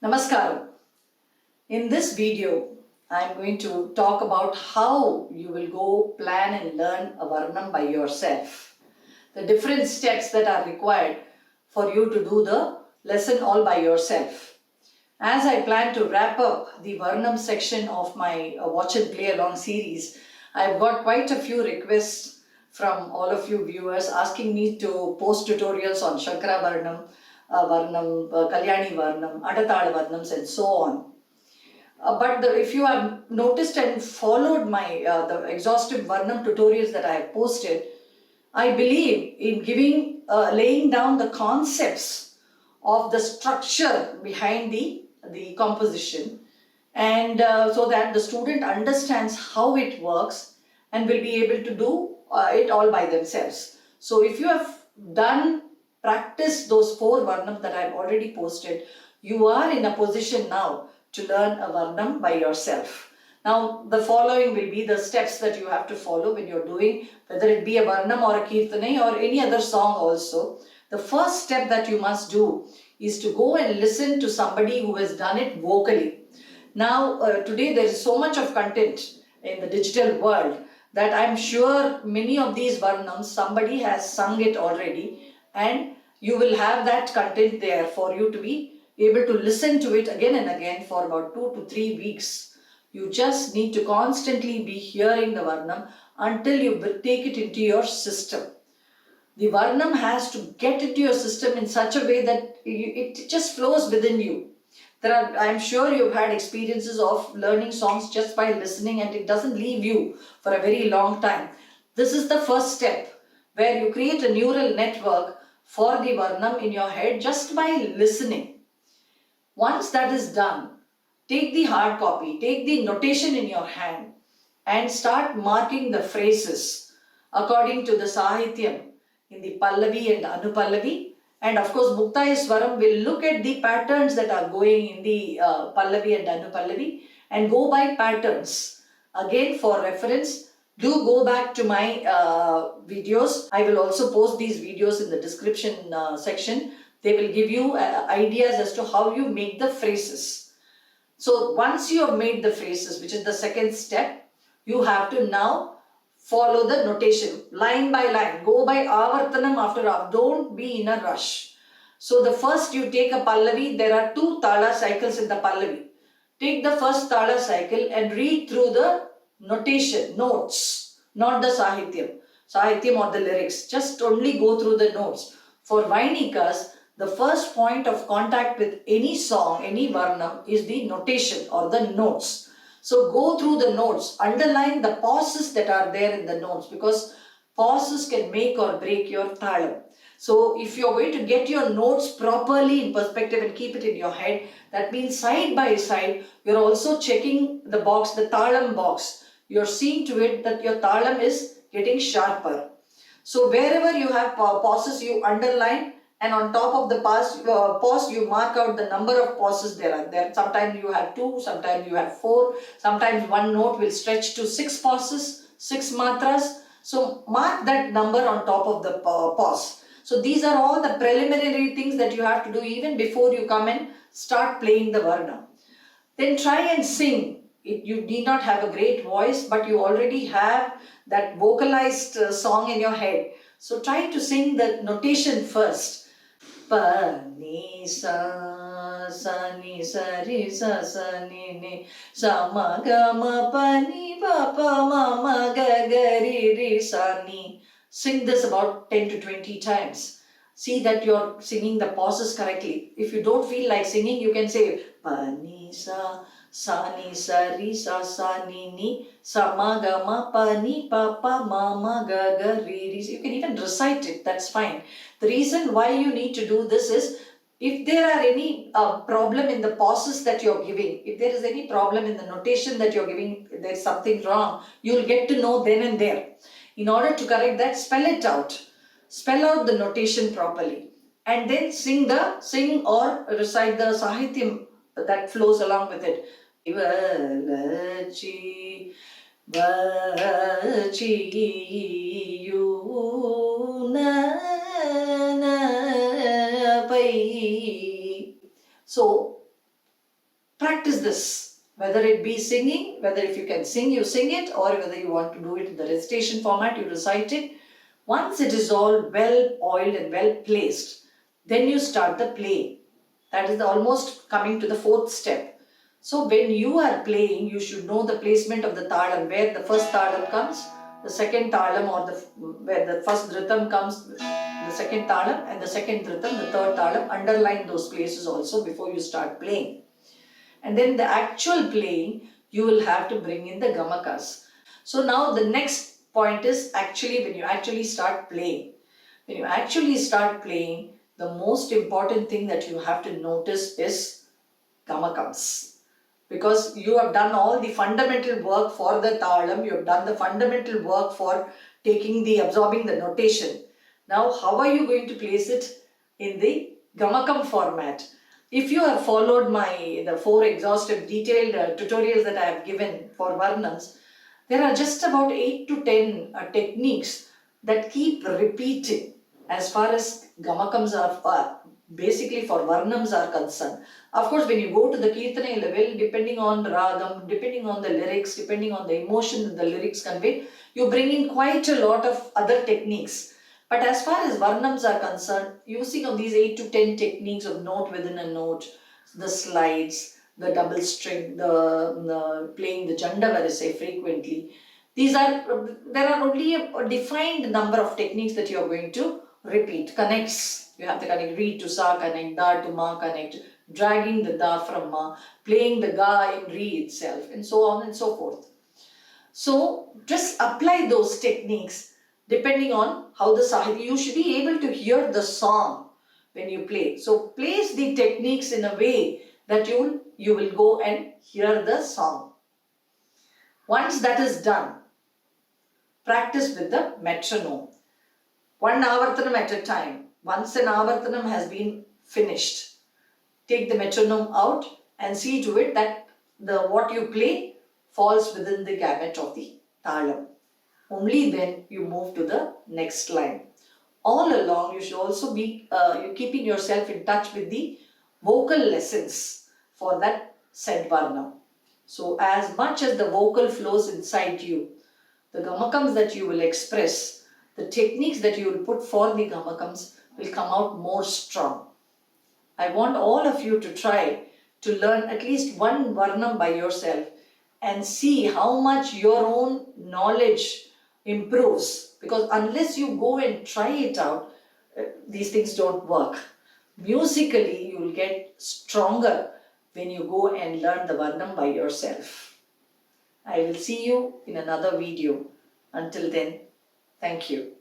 Namaskaram. In this video, I am going to talk about how you will go plan and learn a Varnam by yourself. The different steps that are required for you to do the lesson all by yourself. As I plan to wrap up the Varnam section of my Watch and Play Along series, I've got quite a few requests from all of you viewers asking me to post tutorials on Shakra Varnam, Kalyani Varnam, Adatala Varnams, and so on. If you have noticed and followed my the exhaustive Varnam tutorials that I have posted, I believe in laying down the concepts of the structure behind the composition, and so that the student understands how it works and will be able to do it all by themselves. So if you have practiced those four Varnams that I have already posted, you are in a position now to learn a Varnam by yourself. Now, the following will be the steps that you have to follow when you're doing, whether it be a Varnam or a Kirtane or any other song also. The first step that you must do is to go and listen to somebody who has done it vocally. Now, today there is so much of content in the digital world that I'm sure many of these Varnams, somebody has sung it already, and you will have that content there for you to be able to listen to it again and again for about 2 to 3 weeks. You just need to constantly be hearing the Varnam until you take it into your system. The Varnam has to get into your system in such a way that it just flows within you. I'm sure you've had experiences of learning songs just by listening and it doesn't leave you for a very long time. This is the first step where you create a neural network for the Varnam in your head just by listening. Once that is done, take the hard copy, take the notation in your hand and start marking the phrases according to the Sahityam in the Pallavi and Anupallavi. And of course, Muktaya Swaram will look at the patterns that are going in the Pallavi and Anupallavi and go by patterns. Again, for reference, do go back to my videos. I will also post these videos in the description section. They will give you ideas as to how you make the phrases. So once you have made the phrases, which is the second step, you have to now follow the notation line by line. Go by avartanam after avartanam. Don't be in a rush. So the first you take a Pallavi, there are 2 Tala cycles in the Pallavi. Take the first Tala cycle and read through the notation, notes, not the Sahityam or the lyrics. Just only go through the notes. For Vainikas, the first point of contact with any song, any Varnam is the notation or the notes. So go through the notes, underline the pauses that are there in the notes because pauses can make or break your talam. So if you're going to get your notes properly in perspective and keep it in your head, that means side by side, you're also checking the box, the talam box. You're seeing to it that your talam is getting sharper. So wherever you have pauses, you underline, and on top of the pause, you mark out the number of pauses there are. Sometimes you have 2, sometimes you have 4, sometimes one note will stretch to 6 pauses, 6 matras. So mark that number on top of the pause. So these are all the preliminary things that you have to do even before you come and start playing the Varna. Then try and sing. You need not have a great voice, but you already have that vocalized song in your head. So try to sing the notation first. Pa ni sa ni sa ri sa ni ni sa ma ga ma pa ni pa pa ma ma ga ga ri sa ni. Sing this about 10 to 20 times. See that you're singing the pauses correctly. If you don't feel like singing, you can say pa ni sa ni sa ri sa ni ni sa ma ga ma pa ni pa pa ma ma ga ga ri. You can even recite it, that's fine. The reason why you need to do this is if there are any problem in the pauses that you're giving, if there is any problem in the notation that you're giving, there's something wrong, you'll get to know then and there. In order to correct that, spell it out. Spell out the notation properly and then sing or recite the Sahityam that flows along with it. Valachi So practice this, whether it be singing, whether if you can sing, you sing it, or whether you want to do it in the recitation format, you recite it. Once it is all well oiled and well placed, then you start the play. That is almost coming to the fourth step. So when you are playing, you should know the placement of the talam, where the first talam comes, the second talam, or where the first dhritam comes, the second talam, and the second dhritam, the third talam. Underline those places also before you start playing. And then the actual playing, you will have to bring in the gamakas. So now the next point is actually when you actually start playing. When you actually start playing, the most important thing that you have to notice is gamakams. Because you have done all the fundamental work for the talam, you have done the fundamental work for absorbing the notation. Now, how are you going to place it in the gamakam format? If you have followed the 4 exhaustive detailed tutorials that I have given for Varnams, there are just about 8 to 10 techniques that keep repeating as far as gamakams are, basically for Varnams are concerned. Of course, when you go to the Kirtana level, depending on ragam, depending on the lyrics, depending on the emotion that the lyrics convey, you bring in quite a lot of other techniques. But as far as Varnams are concerned, using of these 8 to 10 techniques of note within a note, the slides, the double string, the playing the janda varisai frequently, there are only a defined number of techniques that you are going to repeat. Connects, you have to connect re to sa, connect da to ma, connect, dragging the da from ma, playing the ga in re itself, and so on and so forth. So just apply those techniques depending on how the sahiti. You should be able to hear the song when you play. So place the techniques in a way that you will go and hear the song. Once that is done, practice with the metronome. One avartanam at a time. Once an avartanam has been finished, take the metronome out and see to it that what you play falls within the gamut of the talam. Only then you move to the next line. All along, you should also be keeping yourself in touch with the vocal lessons for that said varna. So as much as the vocal flows inside you, the gamakams that you will express, the techniques that you will put for the gamakams will come out more strong. I want all of you to try to learn at least one varnam by yourself and see how much your own knowledge improves, because unless you go and try it out, these things don't work. Musically, you will get stronger when you go and learn the Varnam by yourself. I will see you in another video. Until then, thank you.